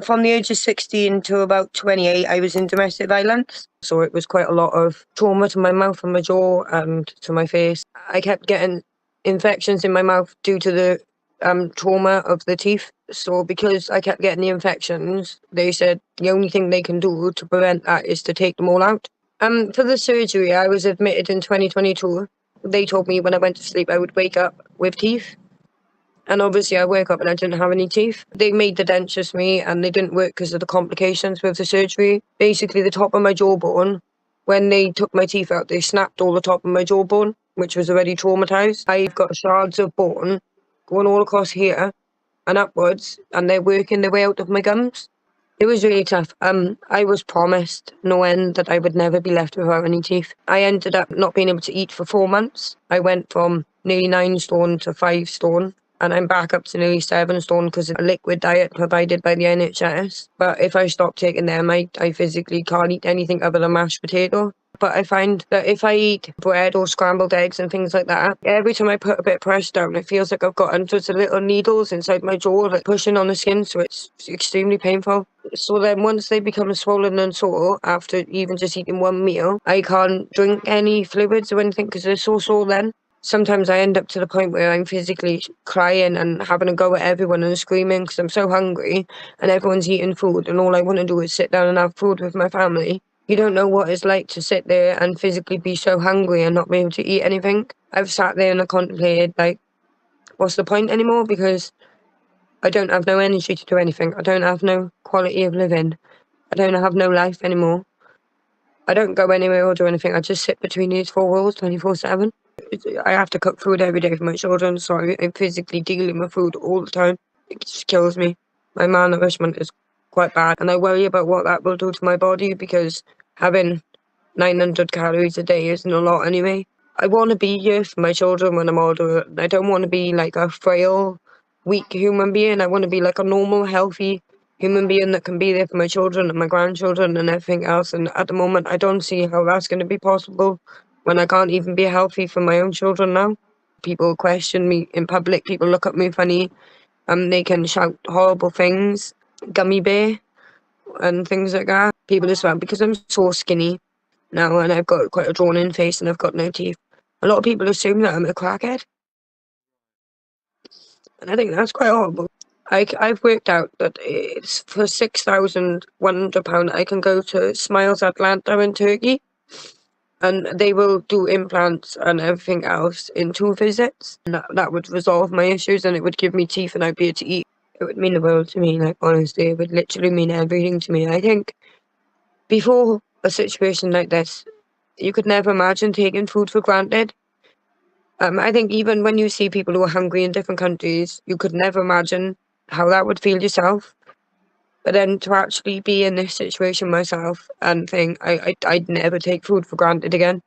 From the age of 16 to about 28, I was in domestic violence. So it was quite a lot of trauma to my mouth and my jaw and to my face. I kept getting infections in my mouth due to the trauma of the teeth. So because I kept getting the infections, they said the only thing they can do to prevent that is to take them all out. For the surgery, I was admitted in 2022. They told me when I went to sleep, I would wake up with teeth. And obviously I woke up and I didn't have any teeth. They made the dentures for me and they didn't work because of the complications with the surgery. Basically, the top of my jawbone, when they took my teeth out, they snapped all the top of my jawbone, which was already traumatized. I've got shards of bone going all across here and upwards, and they're working their way out of my gums. It was really tough. I was promised no end that I would never be left without any teeth. I ended up not being able to eat for 4 months. I went from nearly 9 stone to 5 stone. And I'm back up to nearly 7 stone because of a liquid diet provided by the NHS. But if I stop taking them, I physically can't eat anything other than mashed potato. But I find that if I eat bread or scrambled eggs and things like that, every time I put a bit of pressure down, it feels like I've got hundreds of little needles inside my jaw, like pushing on the skin, so it's extremely painful. So then once they become swollen and sore, after even just eating one meal, I can't drink any fluids or anything because they're so sore then. Sometimes I end up to the point where I'm physically crying and having a go at everyone and screaming because I'm so hungry and everyone's eating food and all I want to do is sit down and have food with my family. You don't know what it's like to sit there and physically be so hungry and not be able to eat anything. I've sat there and I contemplated, like, what's the point anymore? Because I don't have no energy to do anything. I don't have no quality of living. I don't have no life anymore. I don't go anywhere or do anything. I just sit between these four walls 24/7. I have to cook food every day for my children, so I'm physically dealing with food all the time. It just kills me. My malnourishment is quite bad, and I worry about what that will do to my body because having 900 calories a day isn't a lot anyway. I want to be here for my children when I'm older. I don't want to be like a frail, weak human being. I want to be like a normal, healthy human being that can be there for my children and my grandchildren and everything else. And at the moment, I don't see how that's going to be possible when I can't even be healthy for my own children now. People question me in public. People look at me funny. They can shout horrible things, gummy bear, and things like that. People as well, because I'm so skinny now and I've got quite a drawn-in face and I've got no teeth. A lot of people assume that I'm a crackhead. And I think that's quite horrible. I've worked out that it's for £6,100 I can go to Smiles Atlanta in Turkey and they will do implants and everything else in 2 visits. And that would resolve my issues and it would give me teeth and I'd be able to eat. It would mean the world to me, like honestly, it would literally mean everything to me. I think before a situation like this, you could never imagine taking food for granted. I think even when you see people who are hungry in different countries, you could never imagine how that would feel yourself. But then to actually be in this situation myself and think I'd never take food for granted again.